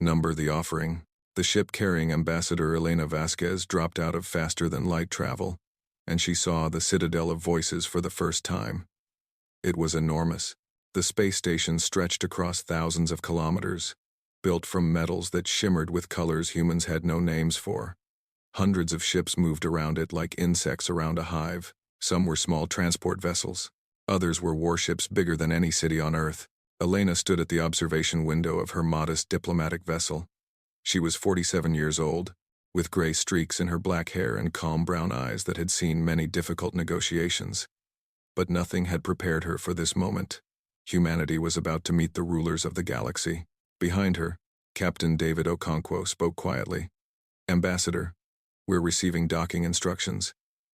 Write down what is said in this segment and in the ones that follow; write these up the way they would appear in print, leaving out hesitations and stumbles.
Number the offering. The ship carrying Ambassador Elena Vasquez dropped out of faster-than-light travel, and she saw the citadel of voices for the first time. It was enormous. The space station stretched across thousands of kilometers, built from metals that shimmered with colors humans had no names for. Hundreds of ships moved around it like insects around a hive. Some were small transport vessels. Others were warships bigger than any city on Earth. Elena stood at the observation window of her modest diplomatic vessel. She was 47 years old, with gray streaks in her black hair and calm brown eyes that had seen many difficult negotiations. But nothing had prepared her for this moment. Humanity was about to meet the rulers of the galaxy. Behind her, Captain David Okonkwo spoke quietly. "Ambassador, we're receiving docking instructions.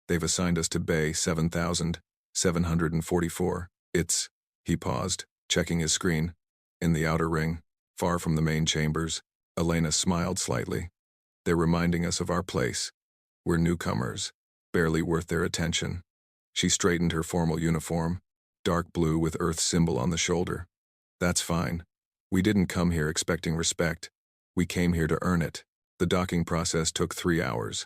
They've assigned us to Bay 7744. It's..." He paused, checking his screen. In the outer ring, far from the main chambers, Elena smiled slightly. "They're reminding us of our place. We're newcomers, barely worth their attention." She straightened her formal uniform, dark blue with Earth's symbol on the shoulder. "That's fine. We didn't come here expecting respect. We came here to earn it." The docking process took 3 hours.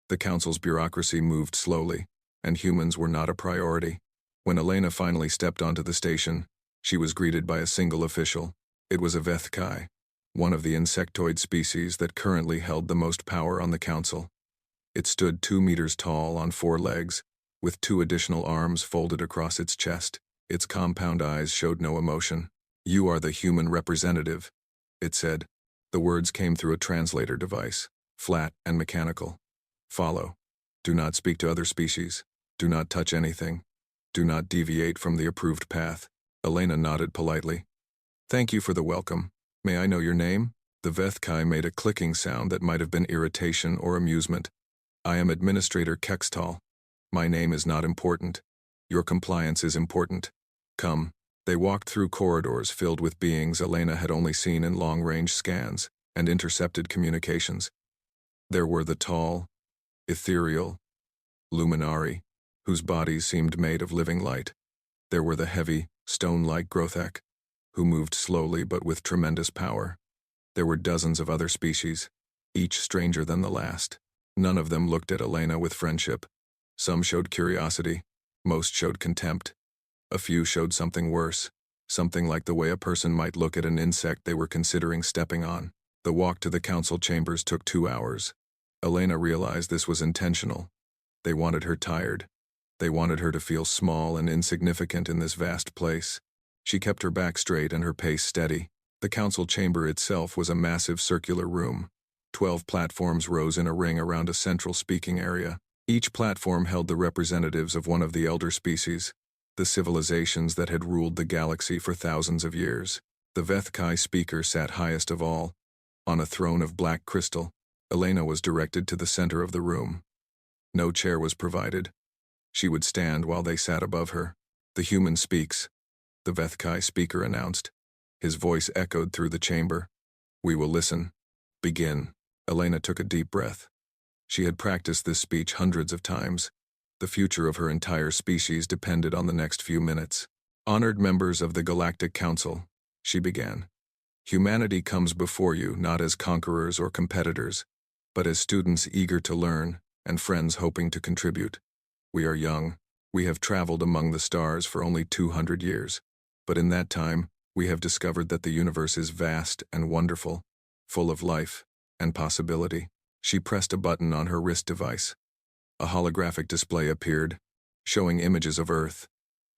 The Council's bureaucracy moved slowly, and humans were not a priority. When Elena finally stepped onto the station, she was greeted by a single official. It was a Vethkai, one of the insectoid species that currently held the most power on the Council. It stood 2 meters tall on 4 legs, with 2 additional arms folded across its chest. Its compound eyes showed no emotion. "You are the human representative," it said. The words came through a translator device, flat and mechanical. "Follow. Do not speak to other species. Do not touch anything. Do not deviate from the approved path." Elena nodded politely. "Thank you for the welcome. May I know your name?" The Vethkai made a clicking sound that might have been irritation or amusement. "I am Administrator Kextal. My name is not important. Your compliance is important. Come." They walked through corridors filled with beings Elena had only seen in long-range scans and intercepted communications. There were the tall, ethereal Luminari, whose bodies seemed made of living light. There were the heavy, stone-like Grothak, who moved slowly but with tremendous power. There were dozens of other species, each stranger than the last. None of them looked at Elena with friendship. Some showed curiosity, most showed contempt. A few showed something worse, something like the way a person might look at an insect they were considering stepping on. The walk to the council chambers took 2 hours. Elena realized this was intentional. They wanted her tired. They wanted her to feel small and insignificant in this vast place. She kept her back straight and her pace steady. The council chamber itself was a massive circular room. 12 platforms rose in a ring around a central speaking area. Each platform held the representatives of one of the elder species, the civilizations that had ruled the galaxy for thousands of years. The Vethkai speaker sat highest of all, on a throne of black crystal. Elena was directed to the center of the room. No chair was provided. She would stand while they sat above her. "The human speaks," the Vethkai speaker announced. His voice echoed through the chamber. "We will listen. Begin." Elena took a deep breath. She had practiced this speech hundreds of times. The future of her entire species depended on the next few minutes. "Honored members of the Galactic Council," she began. "Humanity comes before you not as conquerors or competitors, but as students eager to learn and friends hoping to contribute. We are young. We have traveled among the stars for only 200 years. But in that time, we have discovered that the universe is vast and wonderful, full of life and possibility." She pressed a button on her wrist device. A holographic display appeared, showing images of Earth,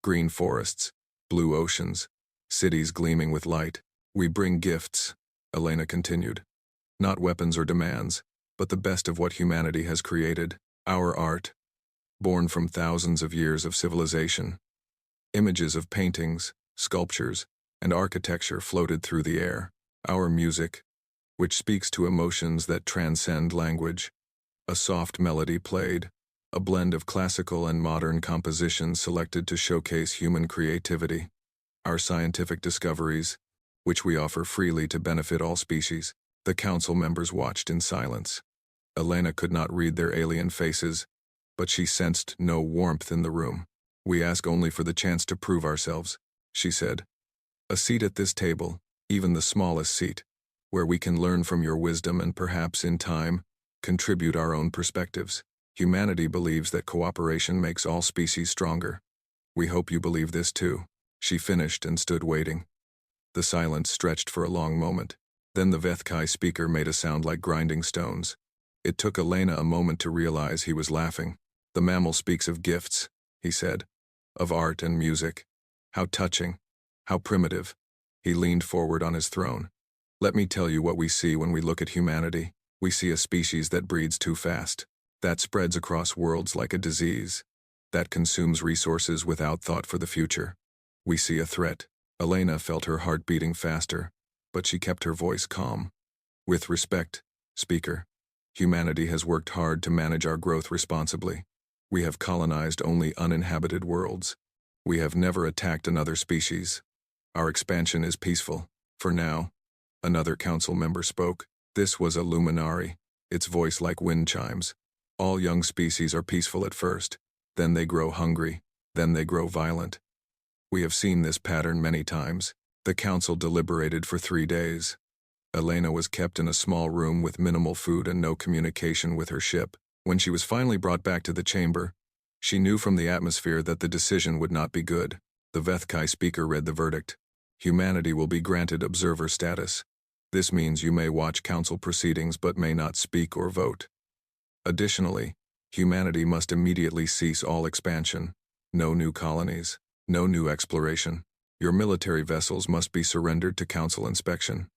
green forests, blue oceans, cities gleaming with light. "We bring gifts," Elena continued. "Not weapons or demands, but the best of what humanity has created, our art, born from thousands of years of civilization." Images of paintings, sculptures, and architecture floated through the air. "Our music, which speaks to emotions that transcend language." A soft melody played, a blend of classical and modern compositions selected to showcase human creativity. "Our scientific discoveries, which we offer freely to benefit all species." The council members watched in silence. Elena could not read their alien faces, but she sensed no warmth in the room. "We ask only for the chance to prove ourselves," she said. "A seat at this table, even the smallest seat, where we can learn from your wisdom and perhaps, in time, contribute our own perspectives. Humanity believes that cooperation makes all species stronger. We hope you believe this too. She finished and stood waiting. The silence stretched for a long moment. Then the Vethkai speaker made a sound like grinding stones. It took Elena a moment to realize he was laughing. The mammal speaks of gifts, he said, of art and music. How touching, how primitive. He leaned forward on his throne. Let me tell you what we see when we look at humanity. We see a species that breeds too fast, that spreads across worlds like a disease, that consumes resources without thought for the future. We see a threat. Elena felt her heart beating faster, but she kept her voice calm. With respect, speaker, humanity has worked hard to manage our growth responsibly. We have colonized only uninhabited worlds. We have never attacked another species. Our expansion is peaceful, for now. Another council member spoke. This was a luminary, its voice like wind chimes. All young species are peaceful at first, then they grow hungry, then they grow violent. We have seen this pattern many times. The council deliberated for 3 days. Elena was kept in a small room with minimal food and no communication with her ship. When she was finally brought back to the chamber, she knew from the atmosphere that the decision would not be good. The Vethkai speaker read the verdict. Humanity will be granted observer status. This means you may watch council proceedings but may not speak or vote. Additionally, humanity must immediately cease all expansion. No new colonies, no new exploration. Your military vessels must be surrendered to council inspection.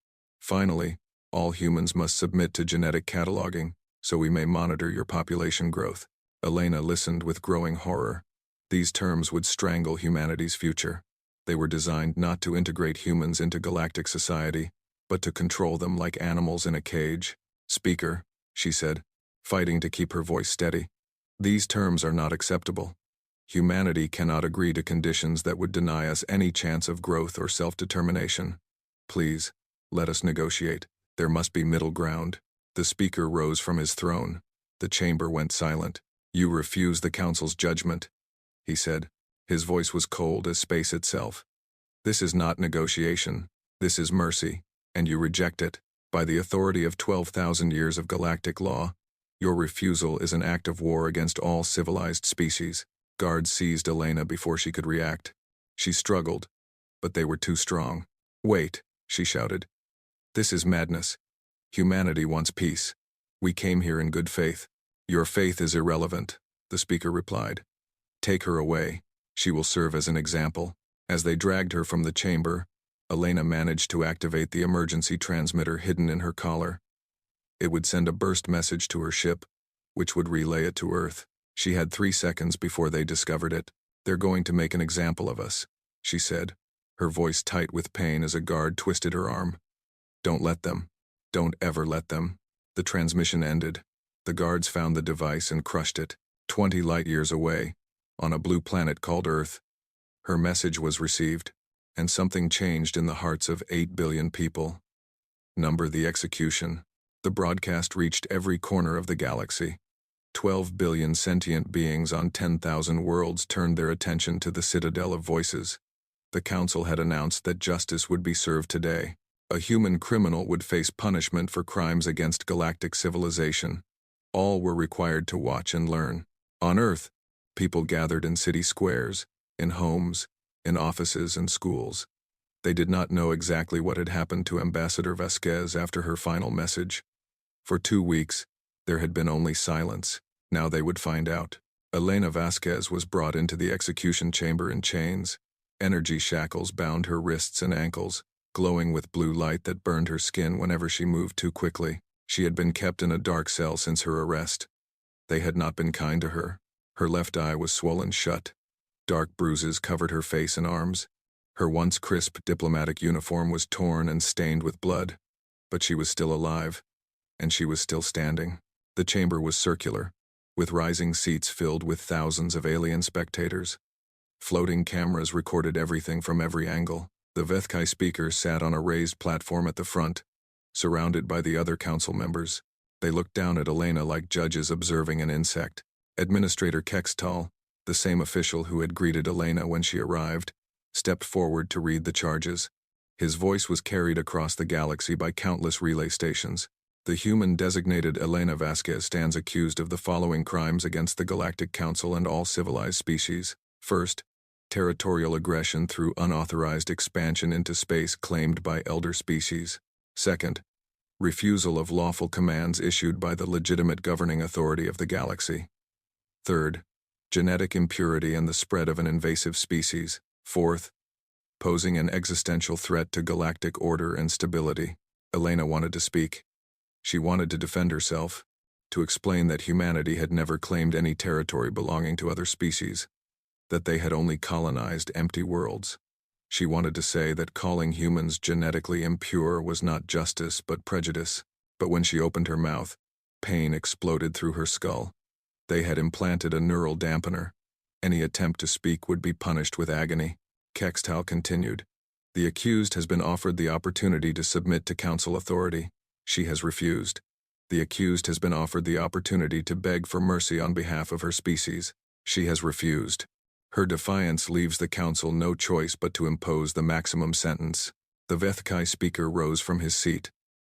Finally, all humans must submit to genetic cataloging, so we may monitor your population growth. Elena listened with growing horror. These terms would strangle humanity's future. They were designed not to integrate humans into galactic society, but to control them like animals in a cage. Speaker, she said, fighting to keep her voice steady. These terms are not acceptable. Humanity cannot agree to conditions that would deny us any chance of growth or self-determination. Please, let us negotiate. There must be middle ground. The speaker rose from his throne. The chamber went silent. You refuse the council's judgment, he said. His voice was cold as space itself. This is not negotiation. This is mercy, and you reject it. By the authority of 12,000 years of galactic law, your refusal is an act of war against all civilized species. Guards seized Elena before she could react. She struggled, but they were too strong. Wait, she shouted. This is madness. Humanity wants peace. We came here in good faith. Your faith is irrelevant, the speaker replied. Take her away. She will serve as an example. As they dragged her from the chamber, Elena managed to activate the emergency transmitter hidden in her collar. It would send a burst message to her ship, which would relay it to Earth. She had 3 seconds before they discovered it. They're going to make an example of us, she said, her voice tight with pain as a guard twisted her arm. Don't let them. Don't ever let them. The transmission ended. The guards found the device and crushed it, 20 light-years away, on a blue planet called Earth. Her message was received, and something changed in the hearts of 8 billion people. Number the execution. The broadcast reached every corner of the galaxy. 12 billion sentient beings on 10,000 worlds turned their attention to the citadel of voices. The council had announced that justice would be served today. A human criminal would face punishment for crimes against galactic civilization. All were required to watch and learn. On Earth, people gathered in city squares, in homes, in offices and schools. They did not know exactly what had happened to Ambassador Vasquez after her final message. For 2 weeks, there had been only silence. Now they would find out. Elena Vasquez was brought into the execution chamber in chains. Energy shackles bound her wrists and ankles, glowing with blue light that burned her skin whenever she moved too quickly. She had been kept in a dark cell since her arrest. They had not been kind to her. Her left eye was swollen shut. Dark bruises covered her face and arms. Her once crisp diplomatic uniform was torn and stained with blood. But she was still alive, and she was still standing. The chamber was circular, with rising seats filled with thousands of alien spectators. Floating cameras recorded everything from every angle. The Vethkai speaker sat on a raised platform at the front, surrounded by the other council members. They looked down at Elena like judges observing an insect. Administrator Kextal, the same official who had greeted Elena when she arrived, stepped forward to read the charges. His voice was carried across the galaxy by countless relay stations. The human designated Elena Vasquez stands accused of the following crimes against the Galactic Council and all civilized species. First, territorial aggression through unauthorized expansion into space claimed by elder species. Second, refusal of lawful commands issued by the legitimate governing authority of the galaxy. Third, genetic impurity and the spread of an invasive species. Fourth, posing an existential threat to galactic order and stability. Elena wanted to speak. She wanted to defend herself, to explain that humanity had never claimed any territory belonging to other species, that they had only colonized empty worlds. She wanted to say that calling humans genetically impure was not justice but prejudice. But when she opened her mouth, pain exploded through her skull. They had implanted a neural dampener. Any attempt to speak would be punished with agony. Kextal continued. The accused has been offered the opportunity to submit to council authority. She has refused. The accused has been offered the opportunity to beg for mercy on behalf of her species. She has refused. Her defiance leaves the council no choice but to impose the maximum sentence. The Vethkai speaker rose from his seat.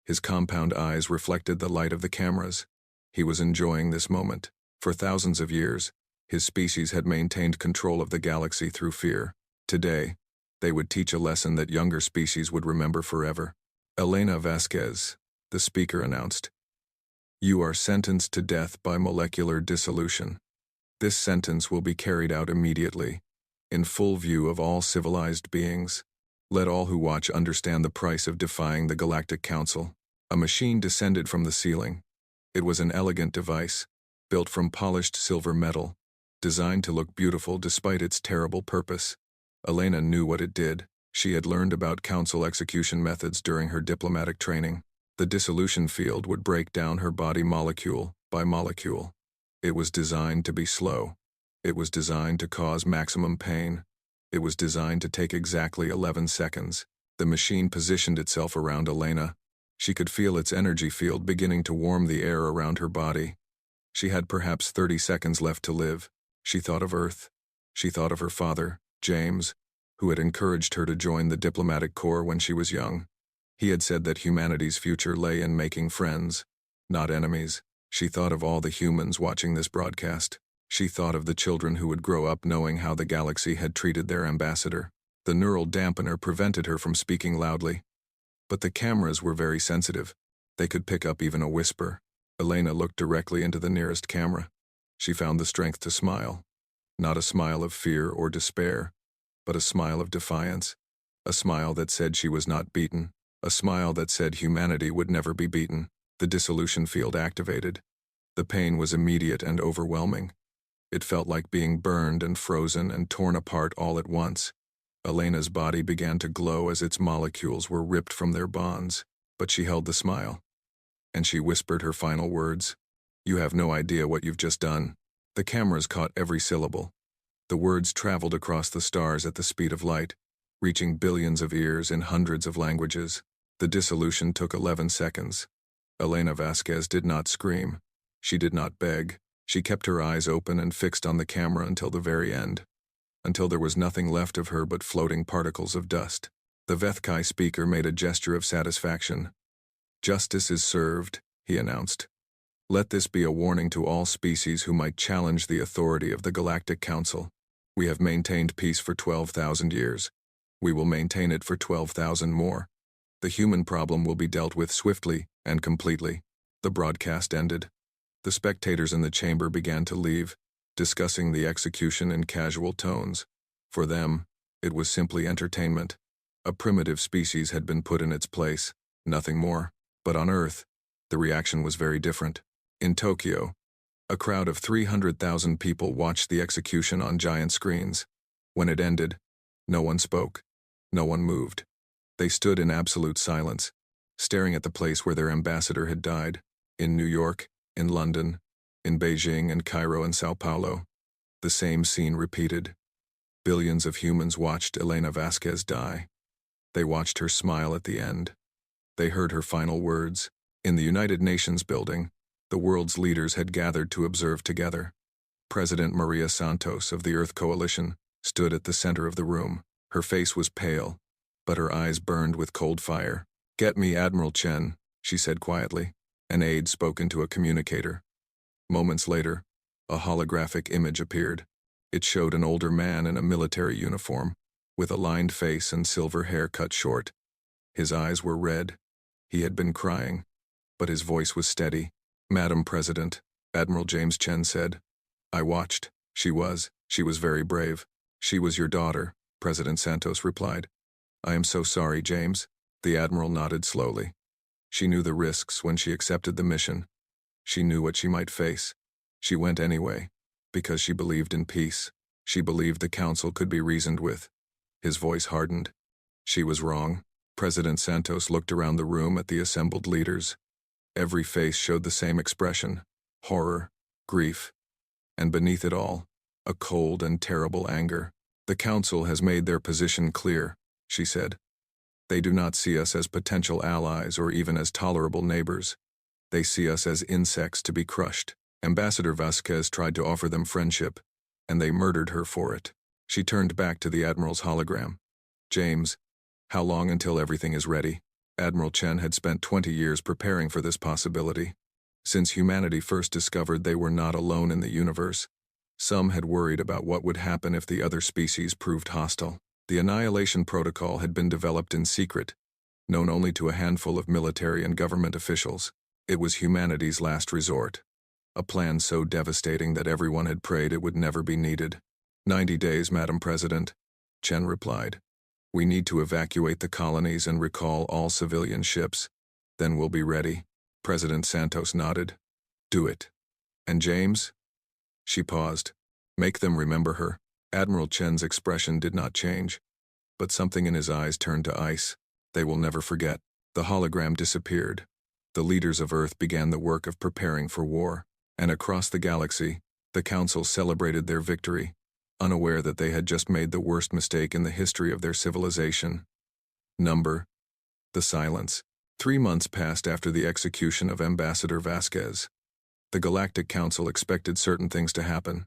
His compound eyes reflected the light of the cameras. He was enjoying this moment. For thousands of years, his species had maintained control of the galaxy through fear. Today, they would teach a lesson that younger species would remember forever. Elena Vasquez, the speaker announced. You are sentenced to death by molecular dissolution. This sentence will be carried out immediately, in full view of all civilized beings. Let all who watch understand the price of defying the Galactic Council. A machine descended from the ceiling. It was an elegant device, built from polished silver metal, designed to look beautiful despite its terrible purpose. Elena knew what it did. She had learned about council execution methods during her diplomatic training. The dissolution field would break down her body molecule by molecule. It was designed to be slow. It was designed to cause maximum pain. It was designed to take exactly 11 seconds. The machine positioned itself around Elena. She could feel its energy field beginning to warm the air around her body. She had perhaps 30 seconds left to live. She thought of Earth. She thought of her father, James, who had encouraged her to join the diplomatic corps when she was young. He had said that humanity's future lay in making friends, not enemies. She thought of all the humans watching this broadcast. She thought of the children who would grow up knowing how the galaxy had treated their ambassador. The neural dampener prevented her from speaking loudly. But the cameras were very sensitive. They could pick up even a whisper. Elena looked directly into the nearest camera. She found the strength to smile. Not a smile of fear or despair, but a smile of defiance. A smile that said she was not beaten. A smile that said humanity would never be beaten. The dissolution field activated. The pain was immediate and overwhelming. It felt like being burned and frozen and torn apart all at once. Elena's body began to glow as its molecules were ripped from their bonds, but she held the smile. And she whispered her final words. You have no idea what you've just done. The cameras caught every syllable. The words traveled across the stars at the speed of light, reaching billions of ears in hundreds of languages. The dissolution took 11 seconds. Elena Vasquez did not scream. She did not beg. She kept her eyes open and fixed on the camera until the very end, until there was nothing left of her but floating particles of dust. The Vethkai speaker made a gesture of satisfaction. Justice is served, he announced. Let this be a warning to all species who might challenge the authority of the Galactic Council. We have maintained peace for 12,000 years. We will maintain it for 12,000 more. The human problem will be dealt with swiftly and completely. The broadcast ended. The spectators in the chamber began to leave, discussing the execution in casual tones. For them, it was simply entertainment. A primitive species had been put in its place, nothing more. But on Earth, the reaction was very different. In Tokyo, a crowd of 300,000 people watched the execution on giant screens. When it ended, no one spoke. No one moved. They stood in absolute silence, staring at the place where their ambassador had died. In New York, in London, in Beijing and Cairo and Sao Paulo, the same scene repeated. Billions of humans watched Elena Vasquez die. They watched her smile at the end. They heard her final words. In the United Nations building, the world's leaders had gathered to observe together. President Maria Santos of the Earth Coalition stood at the center of the room. Her face was pale, but her eyes burned with cold fire. "Get me Admiral Chen," she said quietly. An aide spoke into a communicator. Moments later, a holographic image appeared. It showed an older man in a military uniform, with a lined face and silver hair cut short. His eyes were red. He had been crying, but his voice was steady. "Madam President," Admiral James Chen said. "I watched. She was very brave. She was your daughter," President Santos replied. "I am so sorry, James." The Admiral nodded slowly. She knew the risks when she accepted the mission. She knew what she might face. She went anyway, because she believed in peace. She believed the Council could be reasoned with. His voice hardened. She was wrong. President Santos looked around the room at the assembled leaders. Every face showed the same expression: horror, grief, and beneath it all, a cold and terrible anger. "The Council has made their position clear," she said. "They do not see us as potential allies or even as tolerable neighbors. They see us as insects to be crushed. Ambassador Vasquez tried to offer them friendship, and they murdered her for it." She turned back to the Admiral's hologram. "James, how long until everything is ready?" Admiral Chen had spent 20 years preparing for this possibility. Since humanity first discovered they were not alone in the universe, some had worried about what would happen if the other species proved hostile. The Annihilation Protocol had been developed in secret, known only to a handful of military and government officials. It was humanity's last resort. A plan so devastating that everyone had prayed it would never be needed. 90 days, Madam President," Chen replied. "We need to evacuate the colonies and recall all civilian ships. Then we'll be ready." President Santos nodded. "Do it." "And James?" She paused. "Make them remember her." Admiral Chen's expression did not change, but something in his eyes turned to ice. "They will never forget." The hologram disappeared. The leaders of Earth began the work of preparing for war, and across the galaxy, the Council celebrated their victory, unaware that they had just made the worst mistake in the history of their civilization. The silence. 3 months passed after the execution of Ambassador Vasquez. The Galactic Council expected certain things to happen.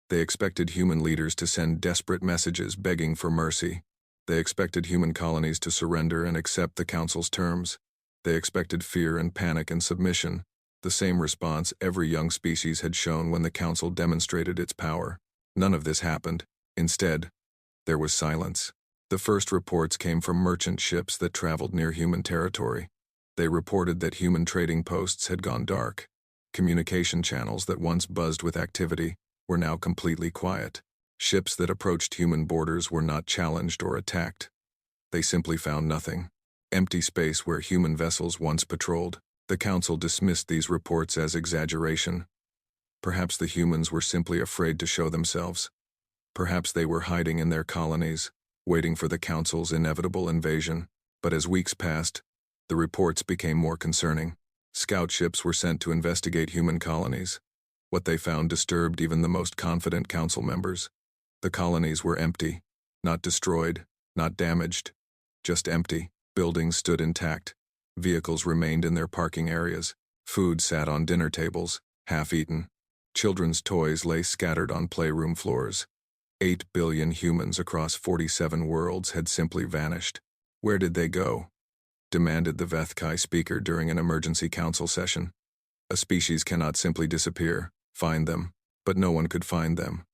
They expected human leaders to send desperate messages begging for mercy. They expected human colonies to surrender and accept the Council's terms. They expected fear and panic and submission, the same response every young species had shown when the Council demonstrated its power. None of this happened. Instead, there was silence. The first reports came from merchant ships that traveled near human territory. They reported that human trading posts had gone dark. Communication channels that once buzzed with activity were now completely quiet. Ships that approached human borders were not challenged or attacked. They simply found nothing. Empty space where human vessels once patrolled. The Council dismissed these reports as exaggeration. Perhaps the humans were simply afraid to show themselves. Perhaps they were hiding in their colonies, waiting for the Council's inevitable invasion. But as weeks passed, the reports became more concerning. Scout ships were sent to investigate human colonies. What they found disturbed even the most confident Council members. The colonies were empty, not destroyed, not damaged, just empty. Buildings stood intact. Vehicles remained in their parking areas. Food sat on dinner tables, half-eaten. Children's toys lay scattered on playroom floors. 8 billion humans across 47 worlds had simply vanished. Where did they go? Demanded the Vethkai speaker during an emergency council session. A species cannot simply disappear. Find them. But no one could find them.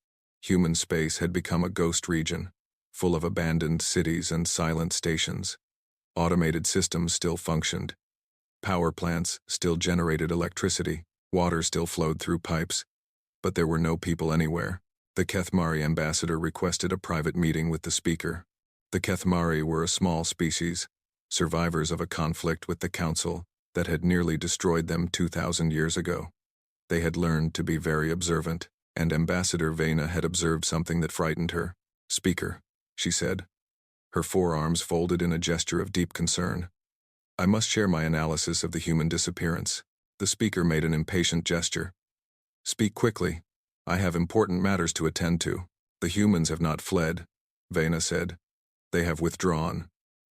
Human space had become a ghost region, full of abandoned cities and silent stations. Automated systems still functioned. Power plants still generated electricity. Water still flowed through pipes. But there were no people anywhere. The Kethmari ambassador requested a private meeting with the speaker. The Kethmari were a small species, survivors of a conflict with the Council that had nearly destroyed them 2,000 years ago. They had learned to be very observant, and Ambassador Vena had observed something that frightened her. "Speaker," she said, her forearms folded in a gesture of deep concern. "I must share my analysis of the human disappearance." The speaker made an impatient gesture. "Speak quickly. I have important matters to attend to." "The humans have not fled," Vena said. "They have withdrawn.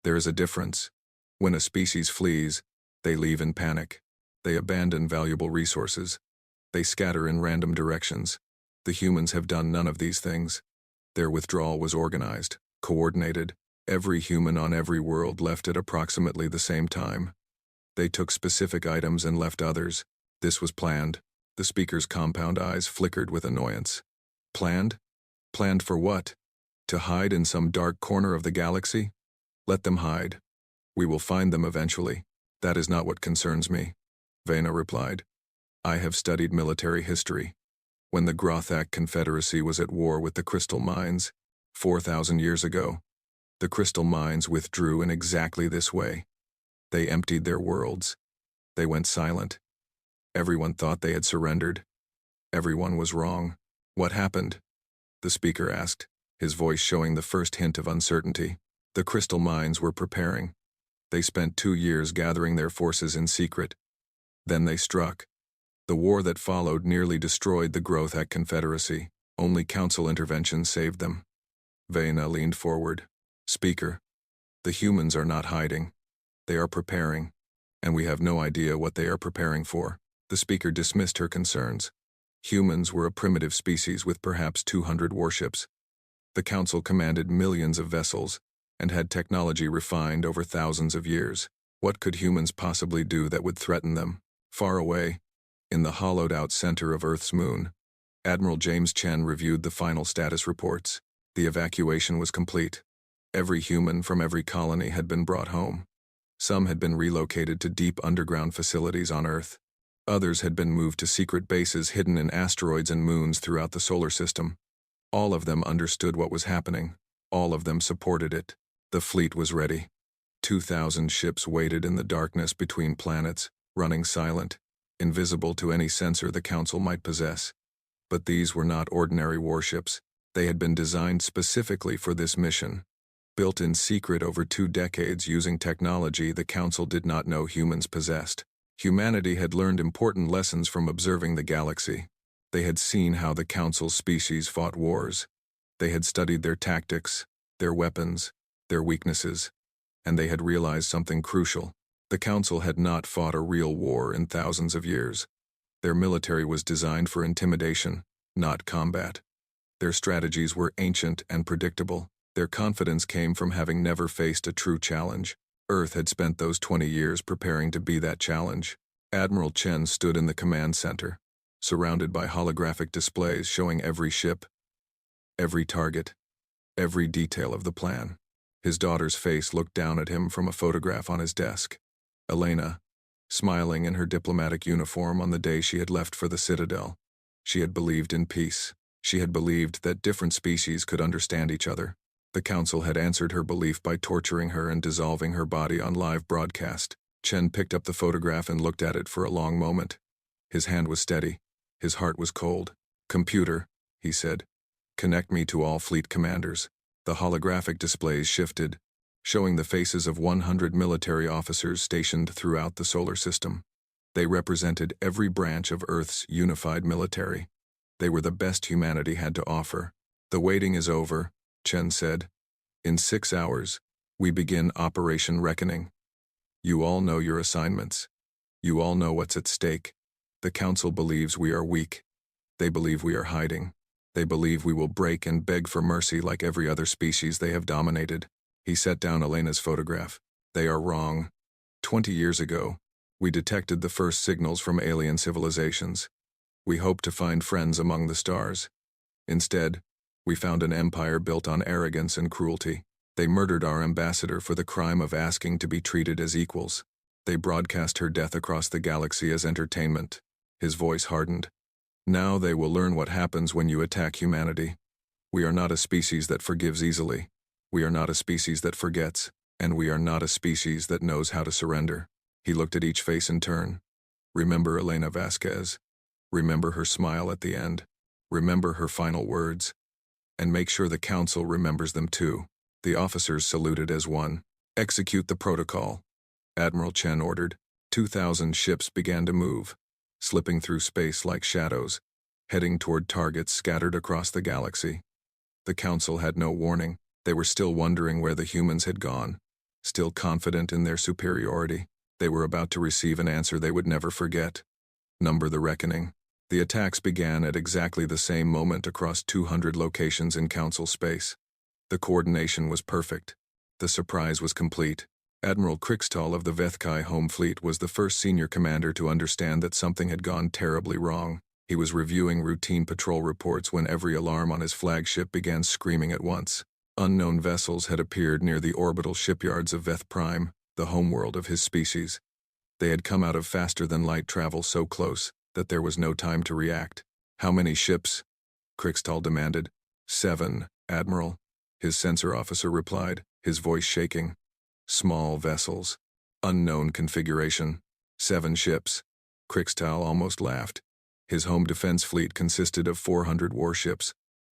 There is a difference. When a species flees, they leave in panic. They abandon valuable resources. They scatter in random directions. The humans have done none of these things. Their withdrawal was organized, coordinated, Every human on every world left at approximately the same time. They took specific items and left others. This was planned. The speaker's compound eyes flickered with annoyance. Planned? Planned for what? To hide in some dark corner of the galaxy? Let them hide. We will find them eventually. That is not what concerns me, Vena replied. I have studied military history. When the Grothak Confederacy was at war with the Crystal Mines, 4,000 years ago, the Crystal Mines withdrew in exactly this way. They emptied their worlds. They went silent. Everyone thought they had surrendered. Everyone was wrong. What happened? The speaker asked, his voice showing the first hint of uncertainty. The Crystal Mines were preparing. They spent 2 years gathering their forces in secret. Then they struck. The war that followed nearly destroyed the Grothak Confederacy. Only council intervention saved them. Vena leaned forward. Speaker, the humans are not hiding. They are preparing, and we have no idea what they are preparing for. The speaker dismissed her concerns. Humans were a primitive species with perhaps 200 warships. The council commanded millions of vessels and had technology refined over thousands of years. What could humans possibly do that would threaten them? Far away, in the hollowed-out center of Earth's moon, Admiral James Chen reviewed the final status reports. The evacuation was complete. Every human from every colony had been brought home. Some had been relocated to deep underground facilities on Earth. Others had been moved to secret bases hidden in asteroids and moons throughout the solar system. All of them understood what was happening. All of them supported it. The fleet was ready. 2,000 ships waited in the darkness between planets, running silent, invisible to any sensor the Council might possess. But these were not ordinary warships. They had been designed specifically for this mission. Built in secret over 2 decades using technology the Council did not know humans possessed. Humanity had learned important lessons from observing the galaxy. They had seen how the Council's species fought wars. They had studied their tactics, their weapons, their weaknesses, and they had realized something crucial. The Council had not fought a real war in thousands of years. Their military was designed for intimidation, not combat. Their strategies were ancient and predictable. Their confidence came from having never faced a true challenge. Earth had spent those 20 years preparing to be that challenge. Admiral Chen stood in the command center, surrounded by holographic displays showing every ship, every target, every detail of the plan. His daughter's face looked down at him from a photograph on his desk. Elena, smiling in her diplomatic uniform on the day she had left for the Citadel. She had believed in peace. She had believed that different species could understand each other. The Council had answered her belief by torturing her and dissolving her body on live broadcast. Chen picked up the photograph and looked at it for a long moment. His hand was steady. His heart was cold. "Computer," he said, "connect me to all fleet commanders." The holographic displays shifted, showing the faces of 100 military officers stationed throughout the solar system. They represented every branch of Earth's unified military. They were the best humanity had to offer. "The waiting is over," Chen said. "In 6 hours, we begin Operation Reckoning. You all know your assignments. You all know what's at stake. The Council believes we are weak. They believe we are hiding. They believe we will break and beg for mercy like every other species they have dominated." He set down Elena's photograph. "They are wrong. 20 years ago, we detected the first signals from alien civilizations. We hoped to find friends among the stars. Instead, we found an empire built on arrogance and cruelty. They murdered our ambassador for the crime of asking to be treated as equals. They broadcast her death across the galaxy as entertainment." His voice hardened. "Now they will learn what happens when you attack humanity. We are not a species that forgives easily. We are not a species that forgets, and we are not a species that knows how to surrender." He looked at each face in turn. "Remember Elena Vasquez. Remember her smile at the end. Remember her final words. And make sure the Council remembers them too." The officers saluted as one. "Execute the protocol," Admiral Chen ordered. 2,000 ships began to move, slipping through space like shadows, heading toward targets scattered across the galaxy. The Council had no warning. They were still wondering where the humans had gone, still confident in their superiority. They were about to receive an answer they would never forget. Number the reckoning. The attacks began at exactly the same moment across 200 locations in Council space. The coordination was perfect. The surprise was complete. Admiral Krixtal of the Vethkai Home Fleet was the first senior commander to understand that something had gone terribly wrong. He was reviewing routine patrol reports when every alarm on his flagship began screaming at once. Unknown vessels had appeared near the orbital shipyards of Veth Prime, the homeworld of his species. They had come out of faster-than-light travel so close that there was no time to react. "How many ships?" Krixtal demanded. "7, Admiral," his sensor officer replied, his voice shaking. "Small vessels. Unknown configuration. 7 ships." Krixtal almost laughed. His home defense fleet consisted of 400 warships.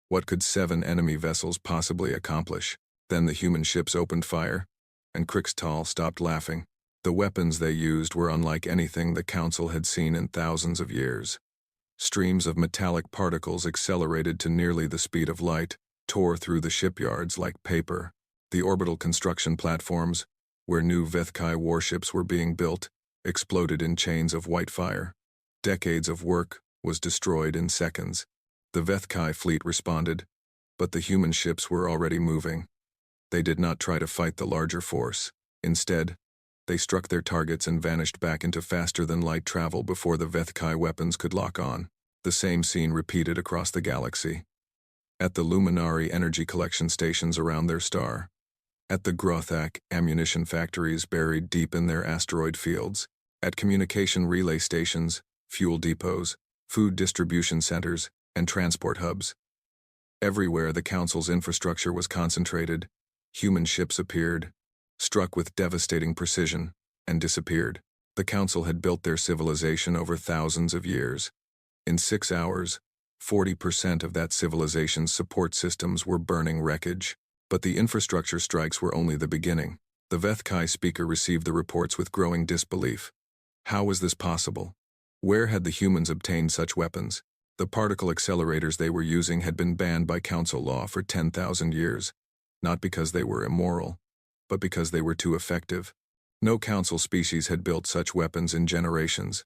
What could 7 enemy vessels possibly accomplish? Then the human ships opened fire, and Krixtal stopped laughing. The weapons they used were unlike anything the Council had seen in thousands of years. Streams of metallic particles accelerated to nearly the speed of light, tore through the shipyards like paper. The orbital construction platforms, where new Vethkai warships were being built, exploded in chains of white fire. Decades of work was destroyed in seconds. The Vethkai fleet responded, but the human ships were already moving. They did not try to fight the larger force. Instead, they struck their targets and vanished back into faster-than-light travel before the Vethkai weapons could lock on. The same scene repeated across the galaxy. At the Luminari energy collection stations around their star. At the Grothak ammunition factories buried deep in their asteroid fields. At communication relay stations, fuel depots, food distribution centers, and transport hubs. Everywhere the Council's infrastructure was concentrated, human ships appeared, struck with devastating precision, and disappeared. The Council had built their civilization over thousands of years. In 6 hours, 40% of that civilization's support systems were burning wreckage. But the infrastructure strikes were only the beginning. The Vethkai speaker received the reports with growing disbelief. How was this possible? Where had the humans obtained such weapons? The particle accelerators they were using had been banned by Council law for 10,000 years, not because they were immoral, but because they were too effective. No Council species had built such weapons in generations.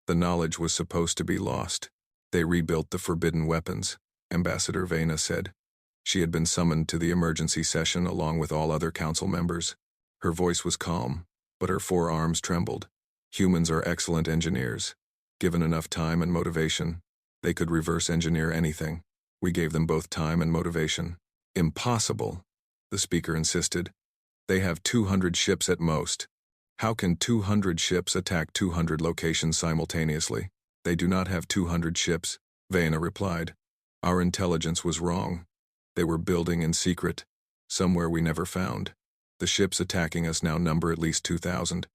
The knowledge was supposed to be lost. They rebuilt the forbidden weapons, Ambassador Vena said. She had been summoned to the emergency session along with all other Council members. Her voice was calm, but her forearms trembled. Humans are excellent engineers. Given enough time and motivation, they could reverse engineer anything. We gave them both time and motivation. Impossible, the speaker insisted. They have 200 ships at most. How can 200 ships attack 200 locations simultaneously? They do not have 200 ships, Vena replied. Our intelligence was wrong. They were building in secret, somewhere we never found. The ships attacking us now number at least 2,000,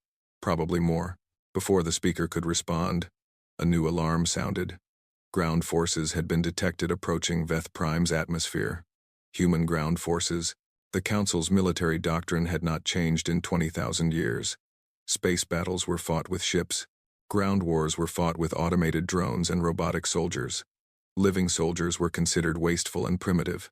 probably more. Before the speaker could respond, a new alarm sounded. Ground forces had been detected approaching Veth Prime's atmosphere. Human ground forces. The Council's military doctrine had not changed in 20,000 years. Space battles were fought with ships. Ground wars were fought with automated drones and robotic soldiers. Living soldiers were considered wasteful and primitive.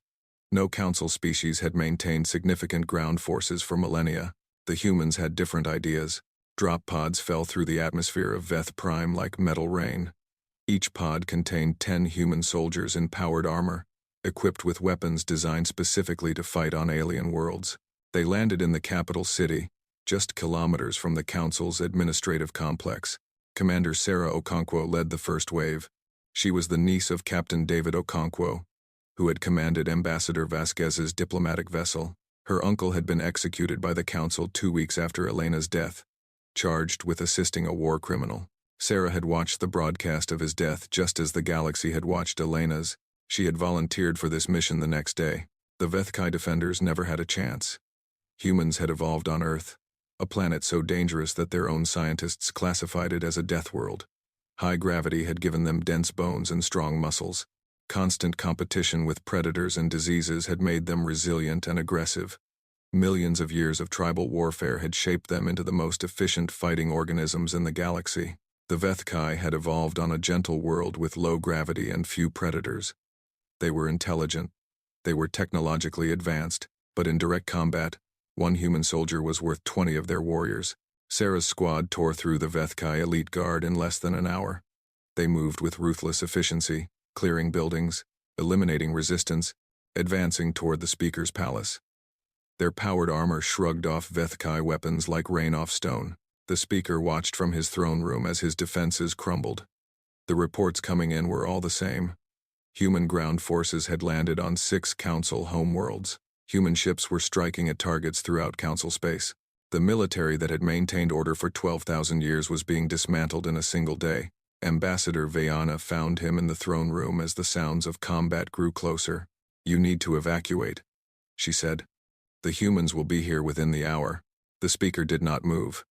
No Council species had maintained significant ground forces for millennia. The humans had different ideas. Drop pods fell through the atmosphere of Veth Prime like metal rain. Each pod contained 10 human soldiers in powered armor, equipped with weapons designed specifically to fight on alien worlds. They landed in the capital city, just kilometers from the Council's administrative complex. Commander Sarah Okonkwo led the first wave. She was the niece of Captain David Okonkwo, who had commanded Ambassador Vasquez's diplomatic vessel. Her uncle had been executed by the Council 2 weeks after Elena's death, charged with assisting a war criminal. Sarah had watched the broadcast of his death just as the galaxy had watched Elena's. She had volunteered for this mission the next day. The Vethkai defenders never had a chance. Humans had evolved on Earth, a planet so dangerous that their own scientists classified it as a death world. High gravity had given them dense bones and strong muscles. Constant competition with predators and diseases had made them resilient and aggressive. Millions of years of tribal warfare had shaped them into the most efficient fighting organisms in the galaxy. The Vethkai had evolved on a gentle world with low gravity and few predators. They were intelligent. They were technologically advanced, but in direct combat, one human soldier was worth 20 of their warriors. Sarah's squad tore through the Vethkai elite guard in less than an hour. They moved with ruthless efficiency, clearing buildings, eliminating resistance, advancing toward the speaker's palace. Their powered armor shrugged off Vethkai weapons like rain off stone. The speaker watched from his throne room as his defenses crumbled. The reports coming in were all the same. Human ground forces had landed on 6 Council homeworlds. Human ships were striking at targets throughout Council space. The military that had maintained order for 12,000 years was being dismantled in a single day. Ambassador Vayana found him in the throne room as the sounds of combat grew closer. "You need to evacuate," she said. "The humans will be here within the hour." The speaker did not move.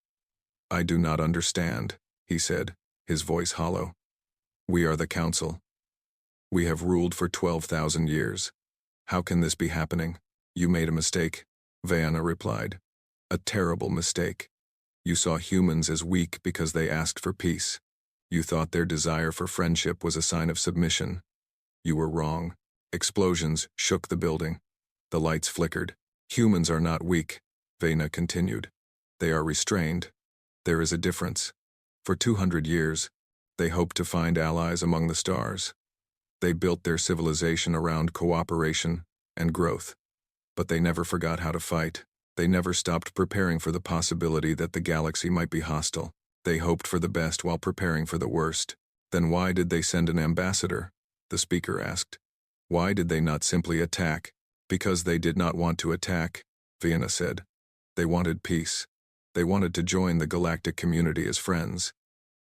"I do not understand," he said, his voice hollow. "We are the Council. We have ruled for 12,000 years. How can this be happening?" "You made a mistake," Vayana replied. "A terrible mistake. You saw humans as weak because they asked for peace. You thought their desire for friendship was a sign of submission. You were wrong." Explosions shook the building. The lights flickered. "Humans are not weak," Vayana continued. "They are restrained. There is a difference. For 200 years, they hoped to find allies among the stars. They built their civilization around cooperation and growth. But they never forgot how to fight. They never stopped preparing for the possibility that the galaxy might be hostile. They hoped for the best while preparing for the worst. Then why did they send an ambassador?" the speaker asked. "Why did they not simply attack?" "Because they did not want to attack," Vayana said. "They wanted peace. They wanted to join the galactic community as friends."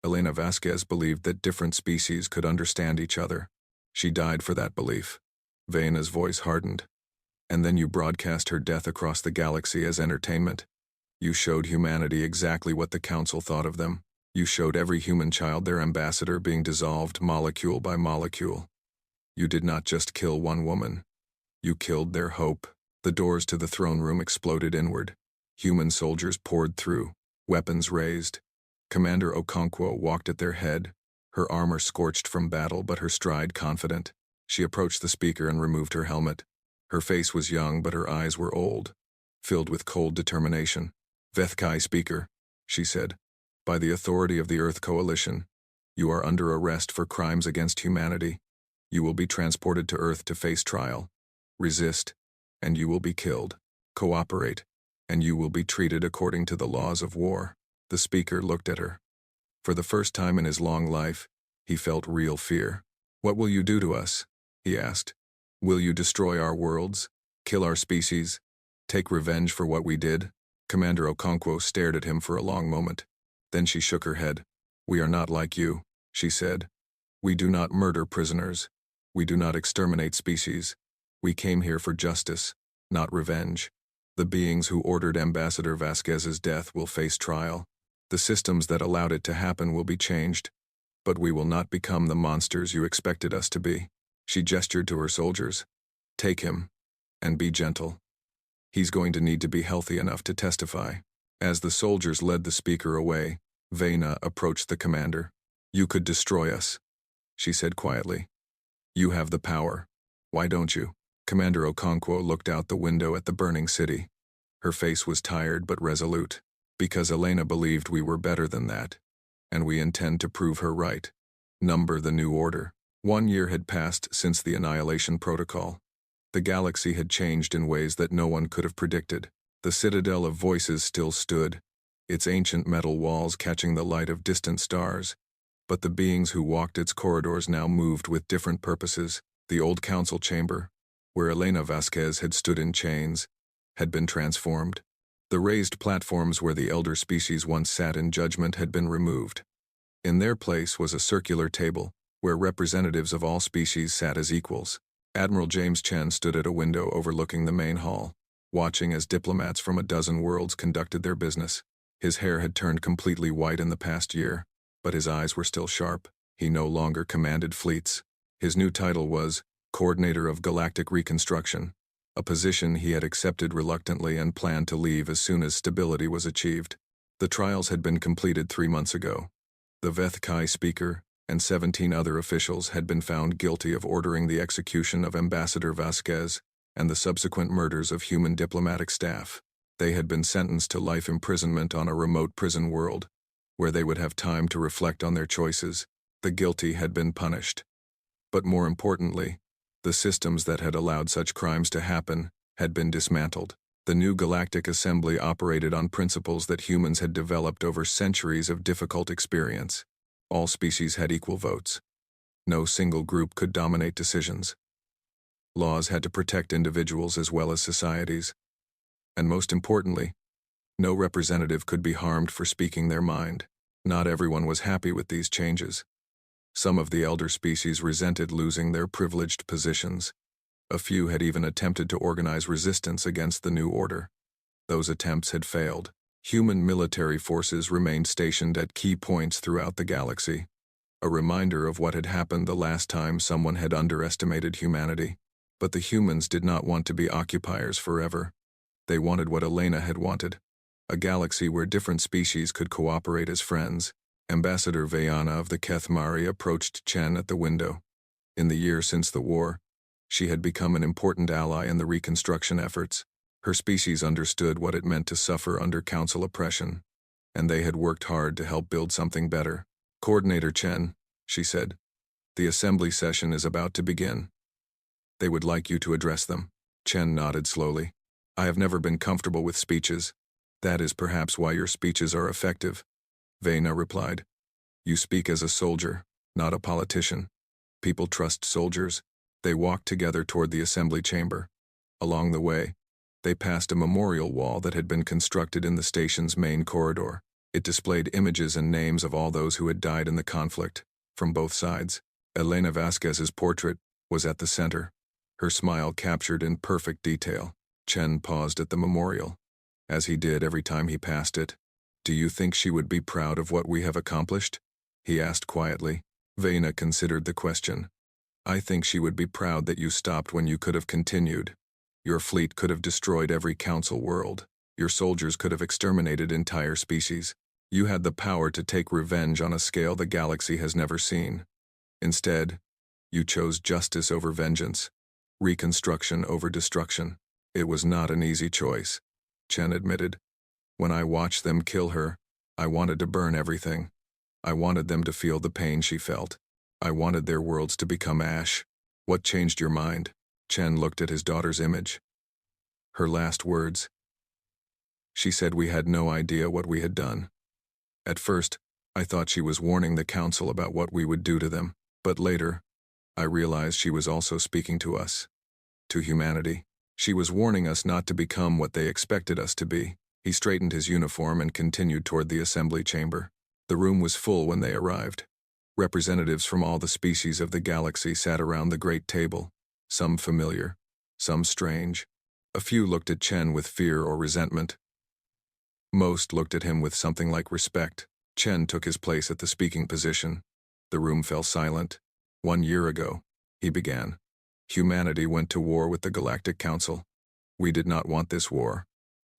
Elena Vasquez believed that different species could understand each other. She died for that belief. Vayana's voice hardened. "And then you broadcast her death across the galaxy as entertainment. You showed humanity exactly what the Council thought of them. You showed every human child their ambassador being dissolved molecule by molecule. You did not just kill one woman. You killed their hope." The doors to the throne room exploded inward. Human soldiers poured through, weapons raised. Commander Okonkwo walked at their head, her armor scorched from battle but her stride confident. She approached the speaker and removed her helmet. Her face was young but her eyes were old, filled with cold determination. "Vethkai speaker," she said, "by the authority of the Earth Coalition, you are under arrest for crimes against humanity. You will be transported to Earth to face trial. Resist, and you will be killed. Cooperate, and you will be treated according to the laws of war." The speaker looked at her. For the first time in his long life, he felt real fear. "What will you do to us?" he asked. "Will you destroy our worlds? Kill our species? Take revenge for what we did?" Commander Okonkwo stared at him for a long moment. Then she shook her head. "We are not like you," she said. "We do not murder prisoners. We do not exterminate species. We came here for justice, not revenge. The beings who ordered Ambassador Vasquez's death will face trial. The systems that allowed it to happen will be changed, but we will not become the monsters you expected us to be." She gestured to her soldiers. "Take him, and be gentle. He's going to need to be healthy enough to testify." As the soldiers led the speaker away, Vayana approached the commander. "You could destroy us," she said quietly. "You have the power. Why don't you?" Commander Okonkwo looked out the window at the burning city. Her face was tired but resolute. "Because Elena believed we were better than that, and we intend to prove her right. Number the new order." 1 year had passed since the Annihilation Protocol. The galaxy had changed in ways that no one could have predicted. The citadel of voices still stood, its ancient metal walls catching the light of distant stars, but the beings who walked its corridors now moved with different purposes. The old council chamber, where Elena Vasquez had stood in chains, had been transformed. The raised platforms where the elder species once sat in judgment had been removed. In their place was a circular table, where representatives of all species sat as equals. Admiral James Chen stood at a window overlooking the main hall, watching as diplomats from a dozen worlds conducted their business. His hair had turned completely white in the past year, but his eyes were still sharp. He no longer commanded fleets. His new title was Coordinator of Galactic Reconstruction, a position he had accepted reluctantly and planned to leave as soon as stability was achieved. The trials had been completed 3 months ago. The Vethkai speaker and 17 other officials had been found guilty of ordering the execution of Ambassador Vasquez and the subsequent murders of human diplomatic staff. They had been sentenced to life imprisonment on a remote prison world, where they would have time to reflect on their choices. The guilty had been punished. But more importantly, the systems that had allowed such crimes to happen had been dismantled. The new Galactic Assembly operated on principles that humans had developed over centuries of difficult experience. All species had equal votes. No single group could dominate decisions. Laws had to protect individuals as well as societies. And most importantly, no representative could be harmed for speaking their mind. Not everyone was happy with these changes. Some of the elder species resented losing their privileged positions. A few had even attempted to organize resistance against the new order. Those attempts had failed. Human military forces remained stationed at key points throughout the galaxy, a reminder of what had happened the last time someone had underestimated humanity. But the humans did not want to be occupiers forever. They wanted what Elena had wanted, a galaxy where different species could cooperate as friends. Ambassador Vayana of the Kethmari approached Chen at the window. In the year since the war, she had become an important ally in the reconstruction efforts. Her species understood what it meant to suffer under council oppression, and they had worked hard to help build something better. "Coordinator Chen," she said, "the assembly session is about to begin. They would like you to address them." Chen nodded slowly. "I have never been comfortable with speeches. That is perhaps why your speeches are effective," Vayna replied. "You speak as a soldier, not a politician. People trust soldiers." They walked together toward the assembly chamber. Along the way, they passed a memorial wall that had been constructed in the station's main corridor. It displayed images and names of all those who had died in the conflict, from both sides. Elena Vasquez's portrait was at the center, her smile captured in perfect detail. Chen paused at the memorial, as he did every time he passed it. "Do you think she would be proud of what we have accomplished?" he asked quietly. Vayna considered the question. "I think she would be proud that you stopped when you could have continued. Your fleet could have destroyed every council world. Your soldiers could have exterminated entire species. You had the power to take revenge on a scale the galaxy has never seen. Instead, you chose justice over vengeance, reconstruction over destruction. It was not an easy choice," Chen admitted. "When I watched them kill her, I wanted to burn everything. I wanted them to feel the pain she felt. I wanted their worlds to become ash." "What changed your mind?" Chen looked at his daughter's image. Her last words. She said we had no idea what we had done. At first, I thought she was warning the council about what we would do to them, but later, I realized she was also speaking to us, to humanity. She was warning us not to become what they expected us to be. He straightened his uniform and continued toward the assembly chamber. The room was full when they arrived. Representatives from all the species of the galaxy sat around the great table, some familiar, some strange. A few looked at Chen with fear or resentment. Most looked at him with something like respect. Chen took his place at the speaking position. The room fell silent. "1 year ago," he began, "humanity went to war with the Galactic Council. We did not want this war.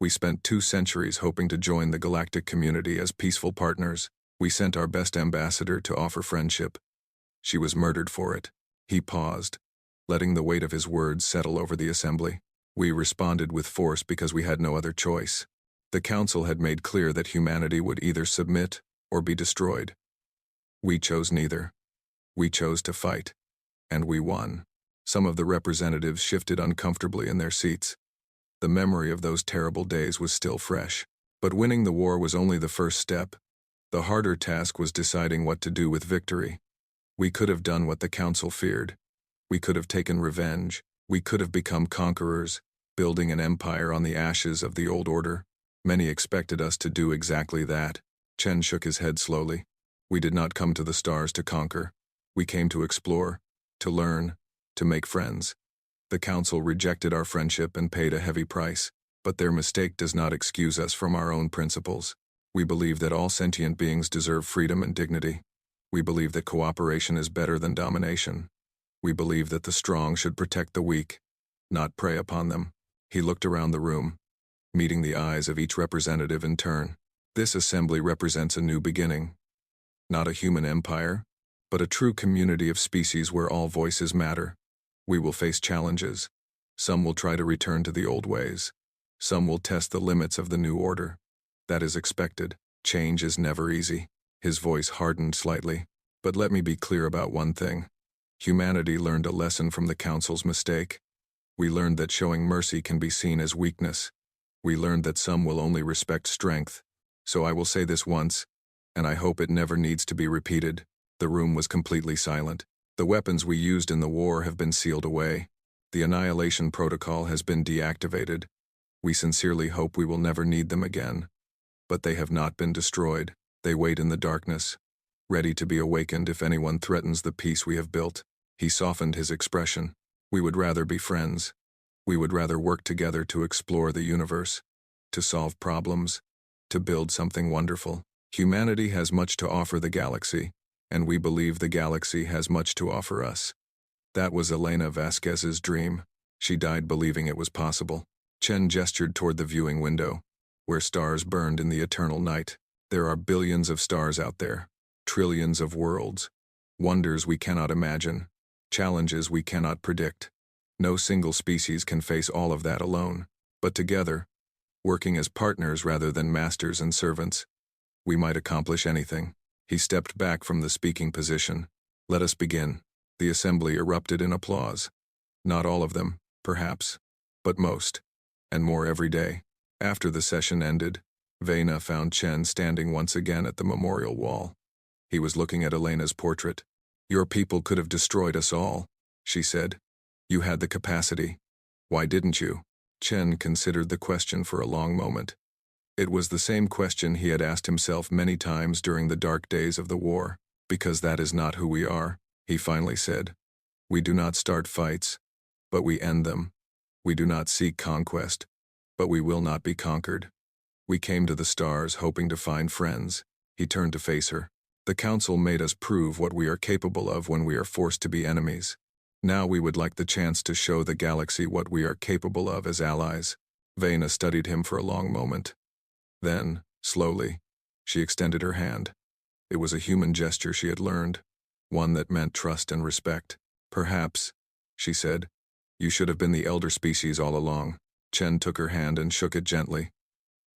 We spent 2 centuries hoping to join the galactic community as peaceful partners. We sent our best ambassador to offer friendship. She was murdered for it." He paused, letting the weight of his words settle over the assembly. "We responded with force because we had no other choice. The council had made clear that humanity would either submit or be destroyed. We chose neither. We chose to fight, and we won." Some of the representatives shifted uncomfortably in their seats. The memory of those terrible days was still fresh. But winning the war was only the first step. The harder task was deciding what to do with victory. We could have done what the council feared. We could have taken revenge. We could have become conquerors, building an empire on the ashes of the old order. Many expected us to do exactly that. Chen shook his head slowly. "We did not come to the stars to conquer. We came to explore, to learn, to make friends. The council rejected our friendship and paid a heavy price, but their mistake does not excuse us from our own principles. We believe that all sentient beings deserve freedom and dignity. We believe that cooperation is better than domination. We believe that the strong should protect the weak, not prey upon them." He looked around the room, meeting the eyes of each representative in turn. "This assembly represents a new beginning. Not a human empire, but a true community of species where all voices matter. We will face challenges. Some will try to return to the old ways. Some will test the limits of the new order. That is expected. Change is never easy." His voice hardened slightly. "But let me be clear about one thing. Humanity learned a lesson from the Council's mistake. We learned that showing mercy can be seen as weakness. We learned that some will only respect strength. So I will say this once, and I hope it never needs to be repeated. The room was completely silent. The weapons we used in the war have been sealed away. The Annihilation Protocol has been deactivated. We sincerely hope we will never need them again. But they have not been destroyed. They wait in the darkness, ready to be awakened if anyone threatens the peace we have built. He softened his expression. We would rather be friends. We would rather work together to explore the universe, to solve problems, to build something wonderful. Humanity has much to offer the galaxy, and we believe the galaxy has much to offer us. That was Elena Vasquez's dream. She died believing it was possible. Chen gestured toward the viewing window, where stars burned in the eternal night. There are billions of stars out there, trillions of worlds, wonders we cannot imagine, challenges we cannot predict. No single species can face all of that alone, but together, working as partners rather than masters and servants, we might accomplish anything. He stepped back from the speaking position. Let us begin. The assembly erupted in applause. Not all of them, perhaps, but most, and more every day. After the session ended, Vena found Chen standing once again at the memorial wall. He was looking at Elena's portrait. Your people could have destroyed us all, she said. You had the capacity. Why didn't you? Chen considered the question for a long moment. It was the same question he had asked himself many times during the dark days of the war. Because that is not who we are, he finally said. We do not start fights, but we end them. We do not seek conquest, but we will not be conquered. We came to the stars hoping to find friends. He turned to face her. The council made us prove what we are capable of when we are forced to be enemies. Now we would like the chance to show the galaxy what we are capable of as allies. Vena studied him for a long moment. Then, slowly, she extended her hand. It was a human gesture she had learned, one that meant trust and respect. Perhaps, she said, you should have been the elder species all along. Chen took her hand and shook it gently.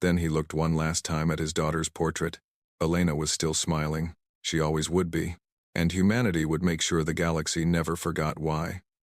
Then he looked one last time at his daughter's portrait. Elena was still smiling. She always would be. And humanity would make sure the galaxy never forgot why.